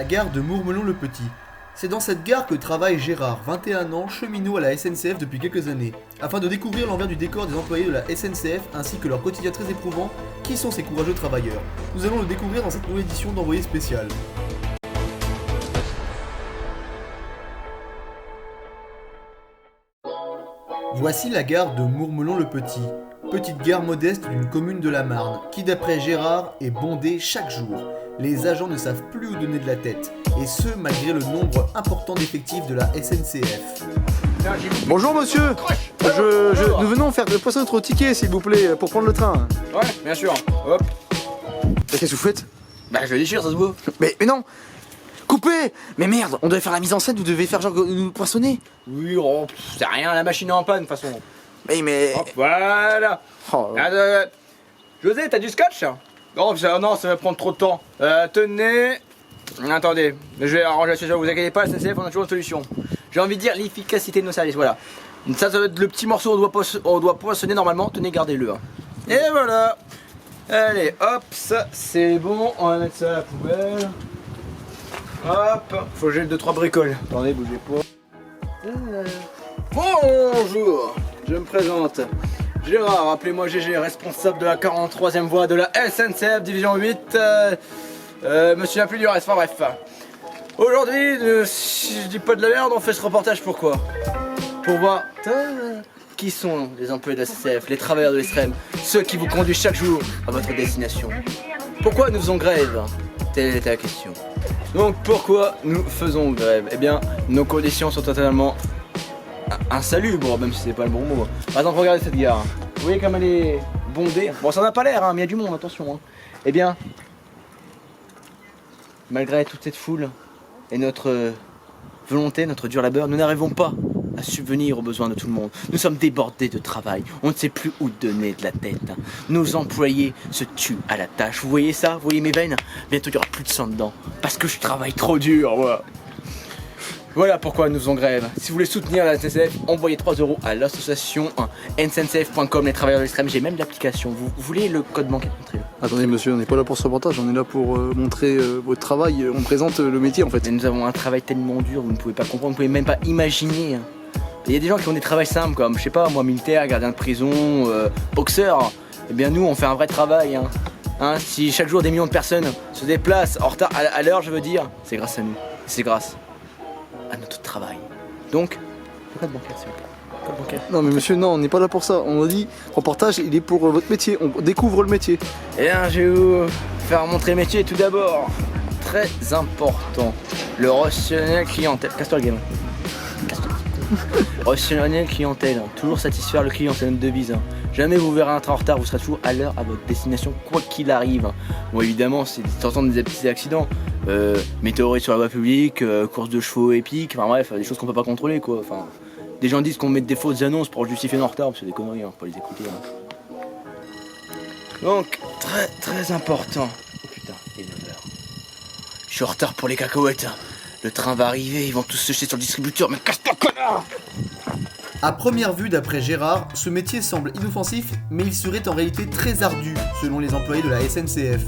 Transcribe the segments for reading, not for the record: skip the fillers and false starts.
la gare de Mourmelon-le-Petit. C'est dans cette gare que travaille Gérard, 21 ans, cheminot à la SNCF depuis quelques années. Afin de découvrir l'envers du décor des employés de la SNCF ainsi que leur quotidien très éprouvant, qui sont ces courageux travailleurs. Nous allons le découvrir dans cette nouvelle édition d'Envoyé spécial. Voici la gare de Mourmelon-le-Petit, petite gare modeste d'une commune de la Marne, qui d'après Gérard est bondée chaque jour. Les agents ne savent plus où donner de la tête, et ce malgré le nombre important d'effectifs de la SNCF. Bonjour monsieur, nous venons faire passer notre ticket s'il vous plaît pour prendre le train. Ouais, bien sûr. Hop. Qu'est-ce que vous faites? Bah je le déchire, ça se voit. Mais non. Coupez. Mais merde, on devait faire la mise en scène, vous devez faire genre nous poinçonner. Oui, oh, c'est rien, la machine est en panne de toute façon. Mais... Hop, voilà. Oh. José, t'as du scotch? Non, ça va prendre trop de temps. Tenez. Attendez, je vais arranger la situation, vous inquiétez pas, la SNCF, on a toujours une solution. J'ai envie de dire l'efficacité de nos services, voilà. Ça va être le petit morceau, on doit poinçonner normalement, tenez, gardez-le. Et voilà. Allez, hop, ça c'est bon, on va mettre ça à la poubelle. Hop, faut que j'ai 2-3 bricoles. Attendez, bougez pas. Bonjour, je me présente. Gérard, appelez-moi GG, responsable de la 43e voie de la SNCF Division 8. Monsieur n'a plus du reste, enfin bref. Aujourd'hui, si je dis pas de la merde, on fait ce reportage pourquoi? Pour voir qui sont les employés de la SNCF, les travailleurs de l'extrême, ceux qui vous conduisent chaque jour à votre destination. Pourquoi nous faisons grève? Telle était la question. Donc pourquoi nous faisons grève? Eh bien, nos conditions sont totalement insalubres, même si c'est pas le bon mot. Par exemple, regardez cette gare. Vous voyez comme elle est bondée? Bon, ça n'a pas l'air, hein, mais il y a du monde, attention. Hein. Eh bien, malgré toute cette foule et notre volonté, notre dur labeur, nous n'arrivons pas à subvenir aux besoins de tout le monde. Nous sommes débordés de travail, on ne sait plus où donner de la tête. Nos employés se tuent à la tâche. Vous voyez ça? Vous voyez mes veines? Bientôt il n'y aura plus de sang dedans, parce que je travaille trop dur. Voilà pourquoi nous faisons grève. Si vous voulez soutenir la SNCF, envoyez 3 € à l'association nsncf.com, les travailleurs de l'extrême. J'ai même l'application. Vous voulez le code bancaire? Montrez-le. Attendez monsieur, on n'est pas là pour ce reportage, on est là pour montrer votre travail, on présente le métier en fait. Mais nous avons un travail tellement dur, vous ne pouvez pas comprendre, vous ne pouvez même pas imaginer. Il y a des gens qui ont des travails simples comme, je sais pas, moi militaire, gardien de prison, boxeur. Eh bien nous on fait un vrai travail. Si chaque jour des millions de personnes se déplacent en retard à l'heure, je veux dire, c'est grâce à nous. C'est grâce à notre travail. Donc, le code bancaire s'il vous plaît. Code bancaire. Non mais monsieur, non, on n'est pas là pour ça. On a dit, reportage, il est pour votre métier, on découvre le métier. Eh bien je vais vous faire montrer le métier tout d'abord. Très important, le relationnel clientèle. Casse-toi le game. Relationnel clientèle, toujours satisfaire le client, c'est notre devise. Jamais vous verrez un train en retard, vous serez toujours à l'heure à votre destination, quoi qu'il arrive. Bon évidemment, c'est de temps en temps des petits accidents, météorite sur la voie publique, course de chevaux épique, enfin bref, des choses qu'on peut pas contrôler quoi. Enfin, des gens disent qu'on met des fausses annonces pour justifier nos retards, c'est des conneries, faut pas les écouter. Donc, très important. Oh putain, il est 9h. Je suis en retard pour les cacahuètes. Le train va arriver, ils vont tous se jeter sur le distributeur, mais casse-toi connard! À première vue, d'après Gérard, ce métier semble inoffensif, mais il serait en réalité très ardu, selon les employés de la SNCF.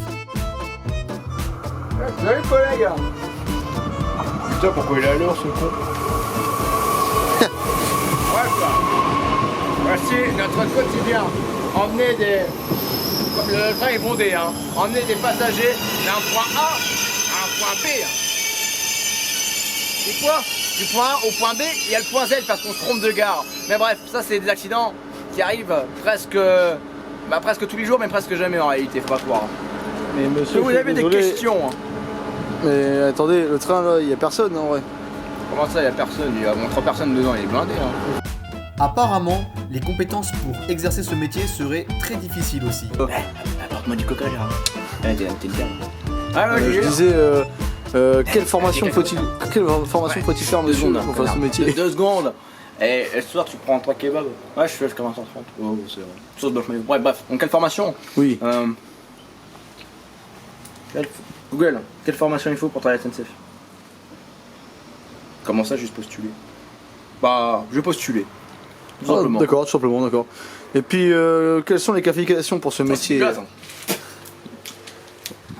Salut collègue! Putain, pourquoi il est à l'heure ce con? Bref, voici notre quotidien. Emmener des... Comme le train est bondé, emmener des passagers d'un point A à un point B. Et quoi? Du point A au point B, il y a le point Z parce qu'on se trompe de gare. Mais bref, ça c'est des accidents qui arrivent presque tous les jours, mais presque jamais en réalité, faut pas croire. Mais monsieur, vous avez des questions? Mais attendez, le train là, il y a personne en vrai. Comment ça, il y a personne? Il y a 3 personnes dedans, il est blindé. Apparemment, les compétences pour exercer ce métier seraient très difficiles aussi. Apporte-moi du coca, Gérard. T'es une carte. Ah ouais, Je disais, quelle formation faut-il faire monsieur pour faire ce métier? 2 secondes. Et ce soir tu prends 3 kebabs. Ouais, je fais comme un 130. Oh, c'est vrai. Sauce bœuf mayo. Ouais, bref. Donc quelle formation? Oui. Google, quelle formation il faut pour travailler à la SNCF? Comment ça, juste postuler? Bah, je vais postuler. Tout simplement. D'accord, tout simplement, d'accord. Et puis, quelles sont les qualifications pour ce métier?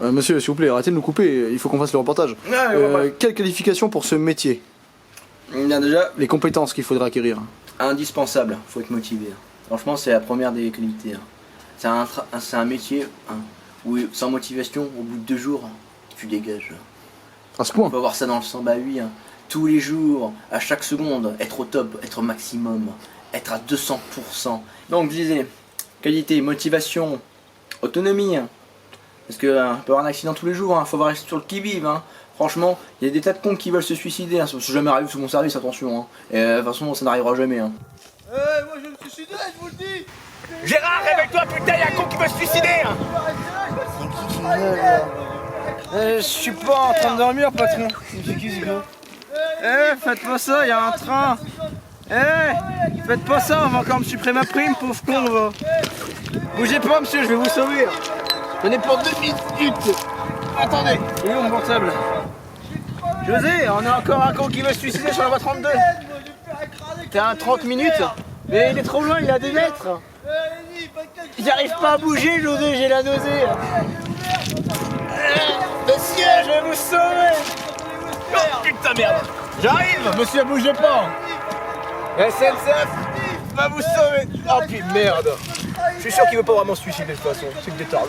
Monsieur, s'il vous plaît, arrêtez de nous couper, il faut qu'on fasse le reportage. Quelle qualification pour ce métier? Bien déjà, Les compétences qu'il faudra acquérir. indispensable, faut être motivé. Franchement, c'est la première des qualités. C'est un métier où sans motivation, au bout de 2 jours, tu dégages. À ce point? On peut avoir ça dans le sang, bah oui. Tous les jours, à chaque seconde, être au top, être au maximum, être à 200%. Donc je disais, qualité, motivation, autonomie. Parce que on peut avoir un accident tous les jours, faut avoir sur le qui-vive. Franchement, il y a des tas de cons qui veulent se suicider. Ça peut jamais arriver sous mon service, attention. Et de toute façon, ça n'arrivera jamais. Moi je vais me suicider, je vous le dis. Gérard, réveille-toi, putain, y'a un con qui veut se suicider. Je suis pas en train de dormir, patron. Faites pas ça, y'a un train. Faites pas ça, on va encore me supprimer ma prime, pauvre con. Va. Bougez pas, monsieur, je vais vous sauver. Tenez pour 2 minutes. Attendez, il est où mon portable? José, on a encore un con qui veut se suicider sur la voie 32. T'es à 30 minutes, mais il est trop loin, il est à 2 mètres. J'arrive pas à bouger, José, j'ai la nausée. Monsieur, je vais vous sauver. Oh putain merde. J'arrive, monsieur, bougez pas. SNCF va vous sauver. Oh putain merde. Je suis sûr qu'il veut pas vraiment se suicider de toute façon. C'est que des tarés.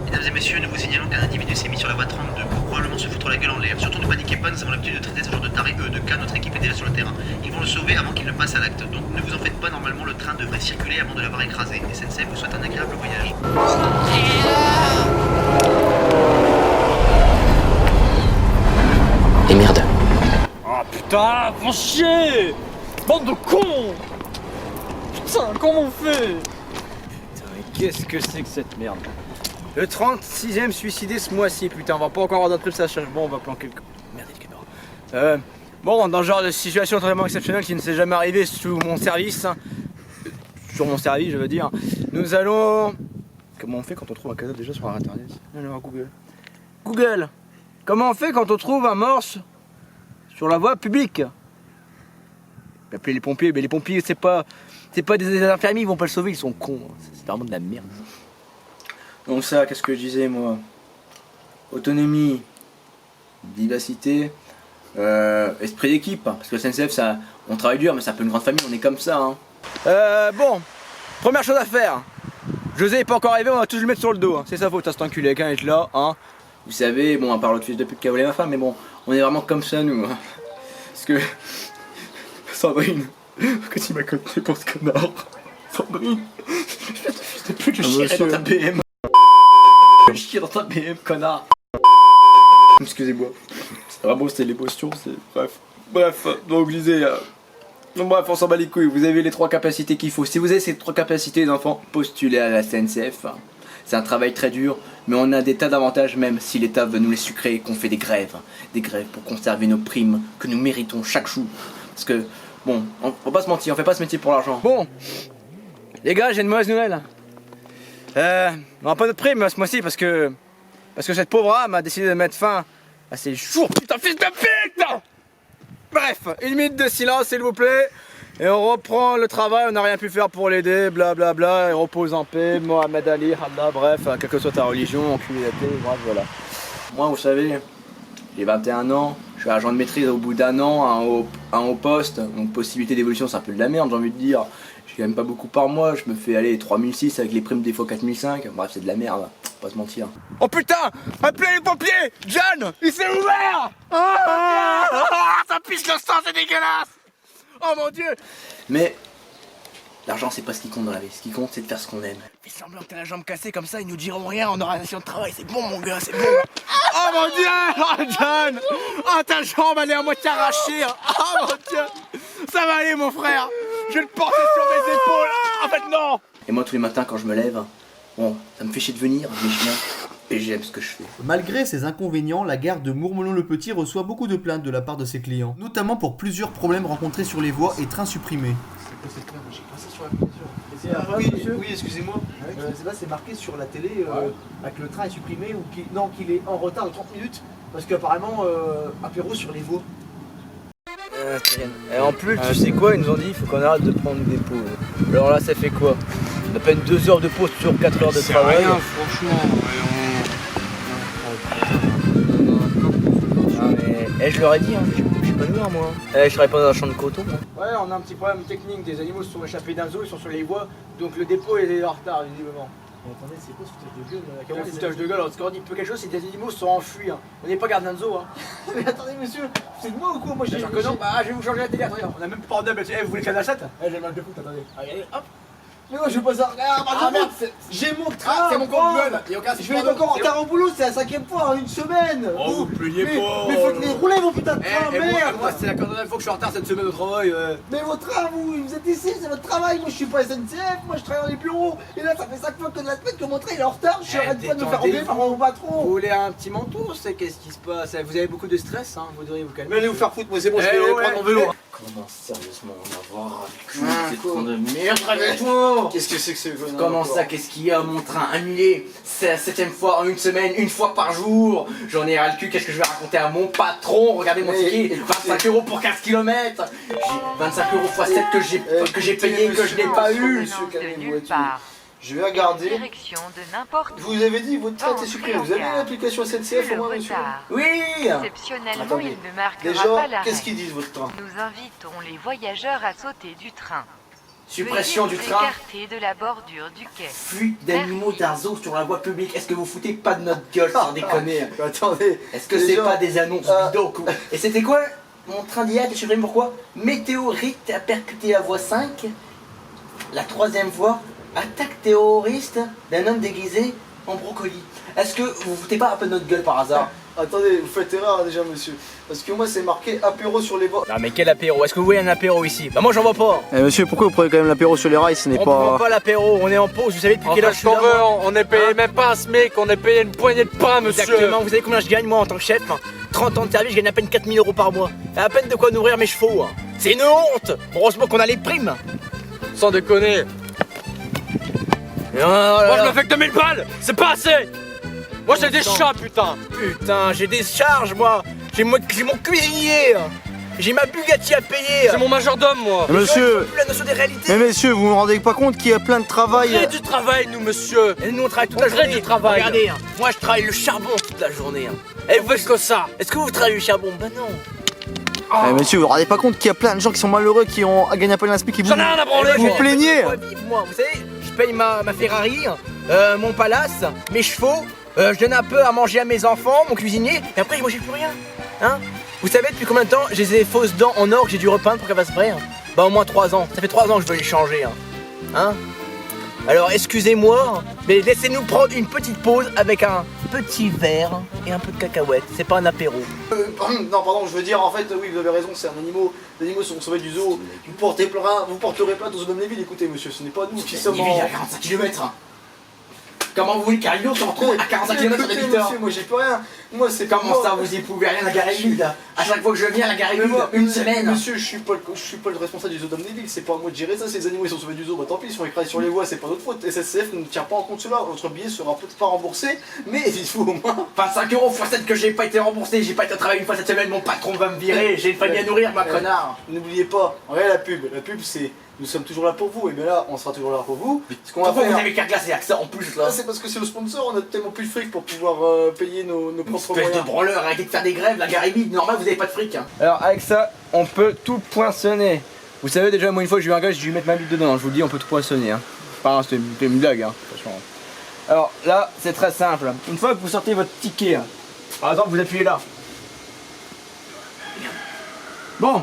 Mesdames et messieurs, nous vous signalons qu'un individu s'est mis sur la voie 32 pour probablement se foutre la gueule en l'air. Surtout ne paniquez pas, nous avons l'habitude de traiter ce genre de tarés de cas. Notre équipe est déjà sur le terrain. Ils vont le sauver avant qu'il ne passe à l'acte. Donc ne vous en faites pas, normalement le train devrait circuler avant de l'avoir écrasé. SNCF vous souhaite un agréable voyage. Et merde. Ah putain, font chier! Bande de cons! Putain, comment on fait? Putain, mais qu'est-ce que c'est que cette merde? Le 36ème suicidé ce mois-ci, putain, on va pas encore avoir d'autres primes, ça cherche. Bon, on va planquer le... Merde, il caméra. Bon, dans ce genre de situation totalement exceptionnelle qui ne s'est jamais arrivé sous mon service, sur mon service, je veux dire, nous allons... Comment on fait quand on trouve un cadavre déjà sur internet? Allez voir Google. Google! Comment on fait quand on trouve un morse sur la voie publique? Appeler les pompiers, mais les pompiers c'est pas des infirmiers, ils vont pas le sauver, ils sont cons. C'est vraiment de la merde. Donc ça, qu'est-ce que je disais moi? Autonomie, vivacité, esprit d'équipe. Parce que le SNCF, ça, on travaille dur, mais c'est un peu une grande famille, on est comme ça. Bon, première chose à faire. José est pas encore arrivé, on va tous le mettre sur le dos. C'est sa faute, ça cet enculé, quelqu'un est là. Vous savez, bon, à part l'autre fils de pute qui a volé ma femme, mais bon, on est vraiment comme ça nous. Parce que... Sandrine, quand il m'a coté pour ce connard. Sandrine, fils de pute, je chierai dans ta BM. Je chierai dans ta BM, connard. Excusez-moi. Vraiment, c'était l'émotion, c'est... Bref, donc je disais... Bref, on s'en bat les couilles, vous avez les 3 capacités qu'il faut. Si vous avez ces 3 capacités, les enfants, postulez à la SNCF. C'est un travail très dur, mais on a des tas d'avantages même si l'État veut nous les sucrer et qu'on fait des grèves pour conserver nos primes que nous méritons chaque jour. Parce que, bon, on va pas se mentir, on fait pas ce métier pour l'argent. Bon, les gars, j'ai une mauvaise nouvelle. On n'aura pas notre prime ce mois-ci parce que cette pauvre âme a décidé de mettre fin à ses jours. Putain, fils de pute! Bref, 1 minute de silence s'il vous plaît. Et on reprend le travail, on n'a rien pu faire pour l'aider, blablabla, et repose en paix, Mohamed Ali, Allah, bref, quelle que soit ta religion, enculé la paix, bref, voilà. Moi, vous savez, j'ai 21 ans, je suis agent de maîtrise au bout d'1 an, un haut poste, donc possibilité d'évolution, c'est un peu de la merde, j'ai envie de dire. J'ai quand même pas beaucoup par mois, je me fais aller 3006 avec les primes des fois 4005, bref, c'est de la merde, faut pas se mentir. Oh putain, appelez les pompiers, John, il s'est ouvert. Ça pisse le sang, c'est dégueulasse. Oh mon dieu! Mais l'argent c'est pas ce qui compte dans la vie, ce qui compte c'est de faire ce qu'on aime. Fais semblant que t'as la jambe cassée comme ça, ils nous diront rien, on aura un session de travail, c'est bon mon gars, c'est bon! Oh mon dieu! Oh John! Oh ta jambe elle est à moitié arrachée! Oh mon dieu! Ça va aller mon frère! Je vais le porter sur mes épaules! En fait non! Et moi tous les matins quand je me lève, bon, ça me fait chier de venir, mais je viens et j'aime ce que je fais. Malgré ces inconvénients, la gare de Mourmelon-le-Petit reçoit beaucoup de plaintes de la part de ses clients, notamment pour plusieurs problèmes rencontrés sur les voies et trains supprimés. Oui, excusez-moi. C'est marqué sur la télé que le train est supprimé ou qu'il est en retard de 30 minutes parce qu'apparemment apéro sur les voies. Et en plus, tu sais quoi, ils nous ont dit il faut qu'on arrête de prendre des pauses. Alors là, ça fait quoi? On a peine 2 heures de pause sur 4 heures de C'est travail. rien, franchement. Je leur ai dit, hein, je suis pas noir moi. Je travaille pas dans un champ de coton. Moi. Ouais, on a un petit problème technique, des animaux se sont échappés d'un zoo, ils sont sur les voies, donc le dépôt est en retard visiblement. Mais attendez, c'est quoi ce foutage de gueule Comment foutage de gueule? Alors, ce qu'on dit peu quelque chose, c'est que des animaux se sont enfuis. Hein. On n'est pas gardien de zoo. Hein. Mais attendez, monsieur, c'est de moi ou quoi? Moi j'ai. Genre que non, bah je vais vous changer la télé. Attendez, on a même pas en double. Vous voulez qu'elle achète? J'ai mal de foot, attendez. Regardez, hop. Mais moi je veux pas ça. Ah merde, j'ai mon train. Ah, c'est mon compte quoi. gueule. Y'a aucun Je vais être encore en retard au boulot, c'est la 5ème fois en une semaine. Oh, vous plaignez pas. Mais faut te les rouler vos putains de trains, merde. Moi, c'est la 4e fois que je suis en retard cette semaine au travail. Mais votre train, vous êtes ici, c'est votre travail. Moi je suis pas SNCF, moi je travaille dans les bureaux. Et là ça fait 5 fois que de la semaine que mon train il est en retard. Je suis arrête pas de me faire enlever par mon Vous patron. voulez un petit manteau? C'est qu'est-ce qui se passe? Vous avez beaucoup de stress, hein? Vous devriez vous calmer. Mais allez vous faire foutre, moi c'est bon, je vais prendre mon vélo. Comment sérieusement on va voir avec cette con de merde avec toi? Qu'est-ce que c'est que ce Comment ça? Qu'est-ce qu'il y a? Mon train annulé. C'est la 7ème fois en une semaine, une fois par jour. J'en ai ras le cul. Qu'est-ce que je vais raconter à mon patron? Regardez mon ticket, 25 € pour 15 km. J'ai 25 € x 7 que j'ai payé, que je n'ai pas eu. Monsieur, de calmez-vous, nulle part. Je vais regarder. Direction de n'importe où. Vous avez dit votre train était supprimé. Vous avez l'application SNCF au Le moins, monsieur? retard. Oui. Exceptionnellement, Attendez. il ne marquera Déjà, pas l'arrêt. qu'est-ce qu'ils disent votre train? Nous invitons les voyageurs à sauter du train. Suppression Veuillez du vous train. écarter de la bordure du quai. Fuite d'animaux d'un zoo sur la voie publique. Est-ce que vous foutez pas de notre gueule sans déconner? Attendez. Est-ce que c'est Déjà, pas des annonces bidons? Et c'était quoi mon train d'hier? Je sais même pourquoi. Météorite a percuté la voie 5. La 3e voie. Attaque terroriste d'un homme déguisé en brocoli. Est-ce que vous foutez pas un peu de notre gueule par hasard? Attendez, vous faites erreur déjà, monsieur. Parce que moi, c'est marqué apéro sur les voies. Non mais quel apéro? Est-ce que vous voyez un apéro ici? Bah moi j'en vois pas. Eh monsieur, pourquoi vous prenez quand même l'apéro sur les rails? Ce n'est On prend pas l'apéro, on est en pause. Vous savez depuis quelle heure je suis là, moi? on est payé même pas un SMIC, on est payé une poignée de pain, monsieur. Exactement, vous savez combien je gagne moi en tant que chef? 30 ans de service, je gagne à peine 4000 € par mois. Et à peine de quoi nourrir mes chevaux. Hein. C'est une honte. Heureusement qu'on a les primes. Sans déconner. Oh là Moi je là. me fais que 2000 balles, c'est pas assez. Moi j'ai des chats, putain. Putain, j'ai des charges moi. J'ai mon cuisinier. J'ai ma Bugatti à payer. C'est mon majordome, moi. Eh, monsieur, Plus la notion des réalités. mais monsieur, vous vous rendez pas compte qu'il y a plein de On travail? crée du travail, nous, monsieur. Et nous on travaille toute On la crée journée. du travail. Regardez, hein, moi je travaille le charbon toute la journée. Hein. Et vous Faites que ça. est-ce que vous travaillez le charbon? Bah non. Eh, monsieur, vous vous rendez pas compte qu'il y a plein de gens qui sont malheureux, qui ont gagné à peine un SMIC, qui vous, J'en ai rien à branler, vous moi. plaignez? Moi, vivre, moi. Vous savez, je paye ma Ferrari, mon palace, mes chevaux, je donne un peu à manger à mes enfants, mon cuisinier, et après moi j'ai plus rien. Hein? Vous savez depuis combien de temps j'ai des fausses dents en or que j'ai dû repeindre pour qu'elles fassent vrai? Hein? Bah au moins 3 ans. Ça fait 3 ans que je veux les changer. Hein? Alors excusez-moi, mais laissez-nous prendre une petite pause avec un petit verre et un peu de cacahuètes. C'est pas un apéro. Non, pardon, je veux dire, en fait, oui, vous avez raison, c'est un animal. Les animaux sont sauvés du zoo. Vous porterez plainte aux Zodomnéville, écoutez, monsieur, ce n'est pas nous qui sommes Il vit à 45 km. Comment vous voulez qu'Ario se retrouve à 45 km Écoutez, d'habitants? monsieur, moi j'ai plus rien. Moi, c'est Comment moi. ça vous y pouvez rien, la gare est vide? À chaque fois que je viens, la gare est Mais vide. moi, Une semaine. Monsieur, je suis pas le responsable du zoo d'Amnéville, c'est pas à moi de gérer ça, ces animaux ils sont sauvés du zoo, bah tant pis, ils sont écrasés sur les voies, c'est pas notre faute. SNCF ne tient pas en compte cela, votre billet sera peut-être pas remboursé, mais dites-vous au moins. 25 € x 7 que j'ai pas été remboursé, j'ai pas été au travail une fois cette semaine, mon patron va me virer, j'ai une famille à nourrir, ma connard. N'oubliez pas, regardez la pub c'est nous sommes toujours là pour vous, et bien là, on sera toujours là pour vous. Ce qu'on va Pourquoi faire. vous avez qu'à glacer avec ça en plus là? Là, c'est parce que c'est le sponsor, on a tellement plus de fric pour pouvoir payer nos propres Espèce de moyens. branleur, arrêtez de faire des grèves, la gare est vide, normal vous avez pas de fric. Hein. Alors avec ça, on peut tout poinçonner. Vous savez déjà, moi une fois j'ai eu un gars, j'ai dû mettre ma bite dedans, je vous le dis, on peut tout poinçonner. Hein. Enfin, c'était une blague, hein. Franchement. Alors là, c'est très simple. Une fois que vous sortez votre ticket, hein, par exemple vous appuyez là. Bon,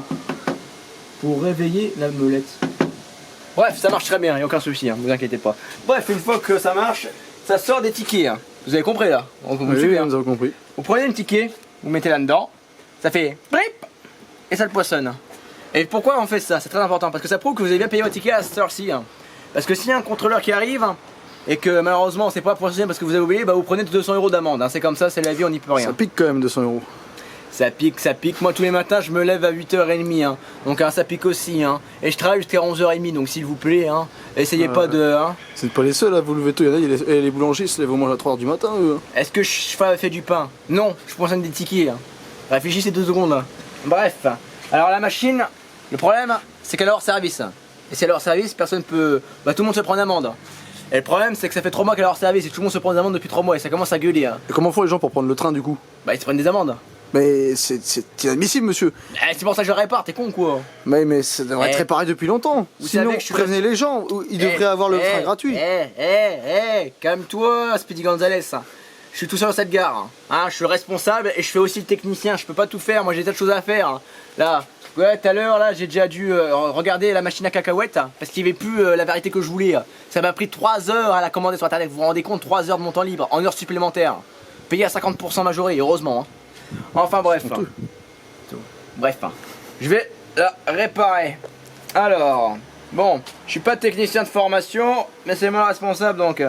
pour réveiller la molette. Bref, ça marche très bien, y a aucun souci, hein, vous inquiétez pas. Bref, une fois que ça marche, ça sort des tickets. Hein. Vous avez compris là? Vous me suivez, hein. nous avons compris. Vous prenez un ticket, vous mettez là-dedans, ça fait blip et ça le poissonne. Et pourquoi on fait ça? C'est très important parce que ça prouve que vous avez bien payé votre ticket à cette heure-ci. Hein. Parce que s'il y a un contrôleur qui arrive et que malheureusement c'est pas poissonné parce que vous avez oublié, bah vous prenez 200 € d'amende. Hein. C'est comme ça, c'est la vie, on n'y peut rien. Ça pique quand même 200 €. Ça pique, ça pique. Moi tous les matins je me lève à 8h30. Hein. Donc hein, ça pique aussi. Hein. Et je travaille jusqu'à 11h30. Donc s'il vous plaît, hein, essayez pas de. Hein. C'est pas les seuls à vous lever tôt, il y en a, les boulangers ils se lèvent au moins à 3h du matin eux. Est-ce que je fais du pain? Non, je poissonne des tickets. Hein. Réfléchissez 2 secondes. Hein. Bref, alors la machine, le problème, c'est qu'elle est hors service. Et si elle est hors service, personne peut. Bah tout le monde se prend une amende. Et le problème c'est que ça fait 3 mois qu'elle est hors service et tout le monde se prend des amendes depuis 3 mois et ça commence à gueuler. Hein. Et comment font les gens pour prendre le train du coup? Bah ils se prennent des amendes. Mais c'est inadmissible, monsieur. C'est pour ça que je le répare, t'es con quoi. Mais ça devrait être réparé depuis longtemps. Vous Sinon, savez que je suis prévenez les gens, ils devraient avoir le train gratuit. Calme-toi, Speedy Gonzalez. Je suis tout seul dans cette gare. Hein, je suis le responsable et je fais aussi le technicien. Je peux pas tout faire, moi j'ai des tas de choses à faire. Là, ouais, tout à l'heure, là, j'ai déjà dû regarder la machine à cacahuètes parce qu'il n'y avait plus la variété que je voulais. Ça m'a pris 3 heures à la commander sur internet. Vous vous rendez compte, 3 heures de mon temps libre en heures supplémentaires. Payé à 50% majoré, heureusement. Hein. Enfin bref. Bref, je vais la réparer. Alors, bon, je suis pas technicien de formation, mais c'est moi le responsable donc.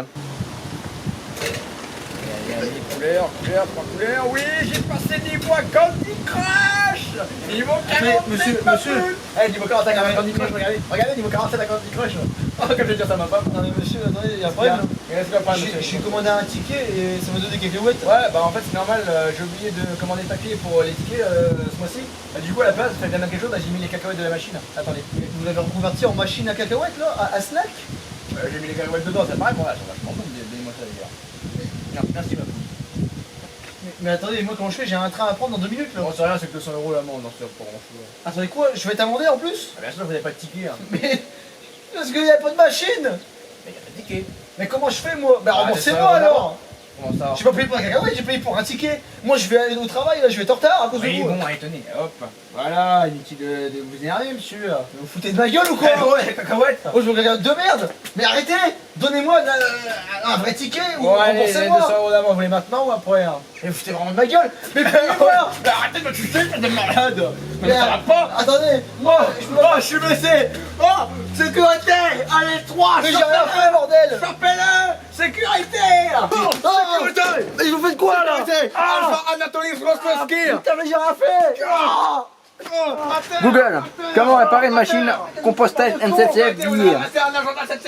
Couleur, oui, j'ai passé niveau à Candy Crush. Niveau 47. Monsieur. Eh, niveau 47 à Candy Crush, regardez, niveau 47 à Candy Crush. Oh, comme je vais dire ça à ma femme. Non mais monsieur, attendez, il y a un problème. J'ai commandé un ticket et ça m'a donné des cacahuètes. Ouais, bah en fait c'est normal, j'ai oublié de commander le papier pour les tickets ce mois-ci. Du coup à la place, ça fait bien quelque chose, j'ai mis les cacahuètes de la machine. Attendez. Vous l'avez reconverti en machine à cacahuètes là, à snack? J'ai mis les cacahuètes dedans, ça paraît, bon là, je m'en fous, donnez-moi ça les gars. Merci ma fille. Mais attendez, moi comment je fais? J'ai un train à prendre dans 2 minutes là. Bon, c'est rien, c'est que 200 € l'amende, non, c'est pas grand chose. Attendez quoi? Je vais être amendé en plus? Bien sûr, vous n'avez pas de ticket. Hein. Mais parce qu'il n'y a pas de machine! Mais y a pas de ticket. Mais comment je fais moi? Bah remboursez-moi ça, alors! Comment ça? J'ai pas payé pour un cacahuète, j'ai payé pour un ticket! Moi je vais aller au travail là, je vais être en retard à cause de Oui, vous! bon, allez, tenez, hop. Voilà, inutile de vous énerver, monsieur. Vous vous foutez de ma gueule ou quoi? Ouais, les cacahuètes. Oh, je me regarde de merde! Mais arrêtez! Donnez-moi un vrai ticket ou Bon, allez, les 200 remboursez-moi! € d'amende, vous voulez maintenant ou après hein? Mais vous foutez vraiment de ma gueule! Mais payez-moi! Mais arrêtez de me tuer, t'es des malades. Mais ça va pas. Attendez! Moi, Je suis blessé. Oh, sécurité. Allez, 3, mais j'ai rien fait, bordel! Chopez-le. Sécurité. Sécurité. Mais vous faites quoi là? Alpha Anatoly Sroskowski. Putain, mais j'ai rien fait! Google, comment réparer une machine compostage NCCF d'hier? Mais j'ai rien fait,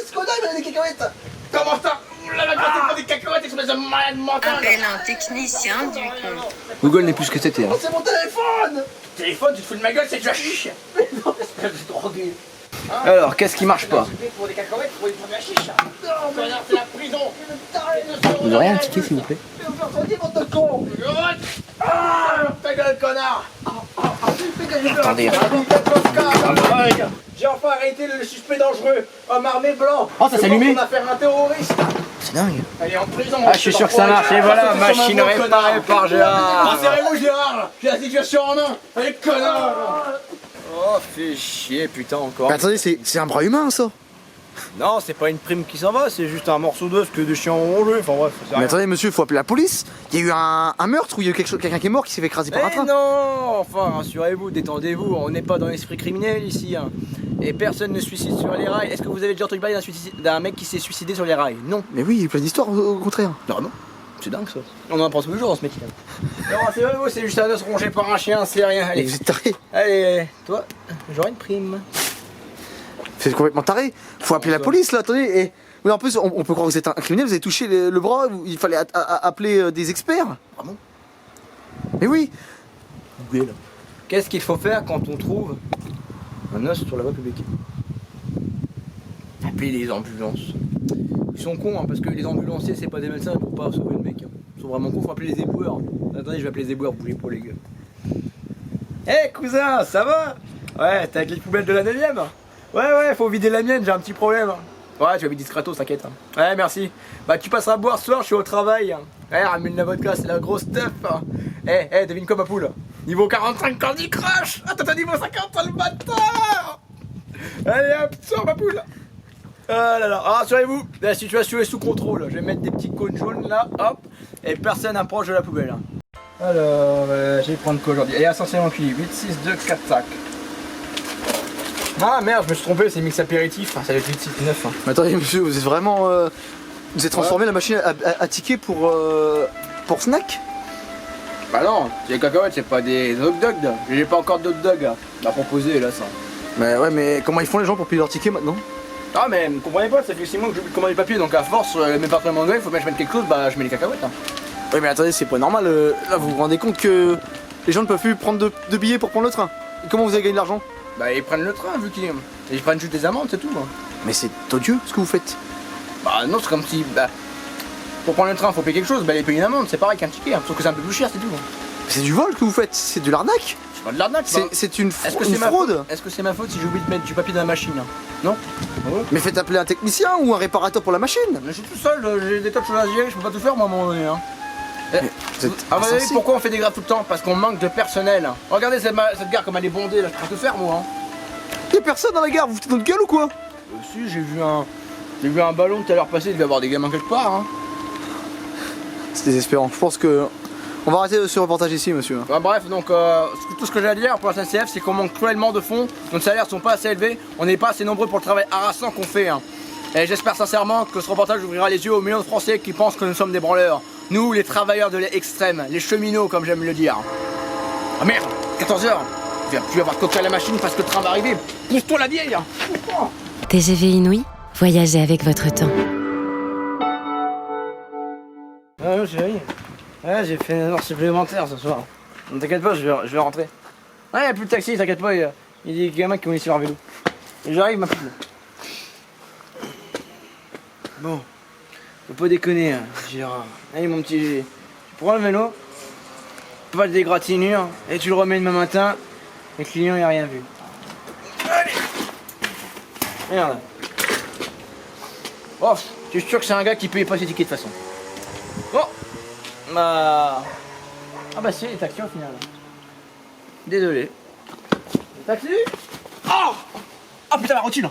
ce connard, il m'a donné des cacahuètes! Comment ça? Vous l'avez pas des cacahuètes, espèce de malade mental. Appelle un technicien du compte. Google n'est plus ce que c'était. Oh, c'est mon téléphone! Téléphone, tu te fous de ma gueule, c'est de la chiche. Espèce de drogué. Alors, qu'est-ce qui marche pas? Pour des cacahuètes, pour de la chiche. Non, c'est la prison. Vous auriez un ticket, s'il vous plaît? Mais vous faire soigner, bande de cons! Ah, ta gueule, connard. Attendez. J'ai enfin arrêté le suspect dangereux, homme armé blanc. Oh, ça s'est allumé. On a fait un terroriste. C'est dingue. Elle est en prison. Ah, je suis sûr que ça marche. Et voilà, machine réparée par Gérard. Rassurez-vous, Gérard. J'ai la situation en main. Allez, connard. Oh, fais chier, putain, encore. Mais attendez, c'est un bras humain ça. Non, c'est pas une prime qui s'en va, c'est juste un morceau d'os que des chiens ont mangé. Enfin bref, c'est Mais rien. attendez, monsieur, faut appeler la police. Il y a eu un meurtre ou il y a eu quelqu'un qui est mort qui s'est fait écraser par un Mais train. non, enfin rassurez-vous, détendez-vous, on n'est pas dans l'esprit criminel ici. Hein. Et personne ne se suicide sur les rails. Est-ce que vous avez déjà entendu parler d'un mec qui s'est suicidé sur les rails? Non. Mais oui, il y a eu plein d'histoires au contraire. Vraiment? C'est dingue ça. On en apprend tous les jours dans ce métier. Non, c'est vrai, c'est juste un os rongé par un chien, c'est rien. Mais Allez, vous êtes taré. allez, toi, j'aurai une prime. C'est complètement taré. Faut appeler la police là, attendez. Et... Oui, en plus, on peut croire que vous êtes un criminel, vous avez touché le bras, il fallait appeler des experts. Vraiment? Mais oui. Google. Qu'est-ce qu'il faut faire quand on trouve un os sur la voie publique? Appeler les ambulances. Ils sont cons hein, parce que les ambulanciers c'est pas des médecins pour pas sauver le mec. Hein. Ils sont vraiment cons, faut appeler les éboueurs. Attendez, je vais appeler les éboueurs, bougez pas les gars. Hé cousin, ça va? Ouais, t'as avec les poubelles de la 9ème? Ouais, faut vider la mienne, j'ai un petit problème. Ouais, tu vas vider discretos, t'inquiète. Hein. Ouais, merci. Bah, tu passeras boire ce soir, je suis au travail. Ouais, ramène la vodka, c'est la grosse stuff. Devine quoi, ma poule? Niveau 45 Candy Crush. Ah, t'as niveau 50, le bâtard. Allez, hop, sors, ma poule. Ah là là, rassurez-vous, la situation est sous contrôle. Je vais mettre des petits cônes jaunes là, hop, et personne n'approche de la poubelle. Alors, je vais prendre quoi aujourd'hui? Et essentiellement cuit, 8, 6, 2, 4, 5. Ah merde, je me suis trompé, c'est mix apéritif, ça va être 8, 6, 9. Hein. Mais attendez, monsieur, vous êtes vraiment. Vous avez transformé la machine à tickets pour snack? Bah non, les cacahuètes, c'est pas des hot dogs. J'ai pas encore d'hot dog à proposer là, ça. Mais ouais, mais comment ils font les gens pour payer leur ticket maintenant? Ah, mais vous comprenez pas, ça fait 6 mois que j'ai oublié de commander le papier, donc à force, mes partenaires m'ont dit, il faut bien que je mette quelque chose, bah je mets les cacahuètes. Hein. Oui, mais attendez, c'est pas normal. Là, vous vous rendez compte que les gens ne peuvent plus prendre de billets pour prendre le train? Et comment vous avez gagné de l'argent? Bah ils prennent le train vu qu'ils... Ils prennent juste des amendes, c'est tout. Hein. Mais c'est odieux ce que vous faites. Bah non, c'est comme si... Bah, pour prendre le train, faut payer quelque chose, bah les payer une amende, c'est pareil qu'un ticket, hein. Sauf que c'est un peu plus cher, c'est tout. Hein. C'est du vol que vous faites, c'est de l'arnaque. C'est pas de l'arnaque, C'est une, Est-ce que une c'est ma fraude. faute Est-ce que c'est ma faute si j'oublie de mettre du papier dans la machine hein? Non. Mais faites appeler un technicien ou un réparateur pour la machine. Mais je suis tout seul, j'ai des tas de choses à gérer, je peux pas tout faire moi à un moment donné. Hein. Vous êtes À votre avis, insensé. pourquoi on fait des grèves tout le temps? Parce qu'on manque de personnel. Regardez cette gare comme elle est bondée, là, je peux pas tout faire moi. Hein. Y'a personne dans la gare, vous foutez notre gueule ou quoi? Si, j'ai vu un ballon tout à l'heure passer, il devait y avoir des gamins quelque part. Hein. C'est désespérant. Je pense que on va arrêter ce reportage ici, monsieur. Bah, bref, donc tout ce que j'ai à dire pour la SNCF, c'est qu'on manque cruellement de fonds, nos salaires sont pas assez élevés, on n'est pas assez nombreux pour le travail harassant qu'on fait. Hein. Et j'espère sincèrement que ce reportage ouvrira les yeux aux millions de Français qui pensent que nous sommes des branleurs. Nous, les travailleurs de l'extrême, les cheminots, comme j'aime le dire. Ah merde, 14h. Il va plus avoir de coca à la machine parce que le train va arriver. Pousse-toi la vieille. TGV Inouï, voyagez avec votre temps. Ah non, chérie. Ouais, j'ai fait une heure supplémentaire ce soir. Ne t'inquiète pas, je vais rentrer. Ouais, y'a plus de taxi, t'inquiète pas, il y a des gamins qui vont ici leur vélo. Et j'arrive, ma fille. Bon, faut pas déconner, hein, Gérard. Allez, mon petit G, tu prends le vélo, pas de dégratinure, et tu le remets demain matin, et le client il a rien vu. Allez. Merde. Oh, je suis sûr que c'est un gars qui paye pas ses tickets de toute façon. Bon. Bah... Ah bah si, les taxis au final. Désolé. Taxi. Oh. Ah putain la rotule.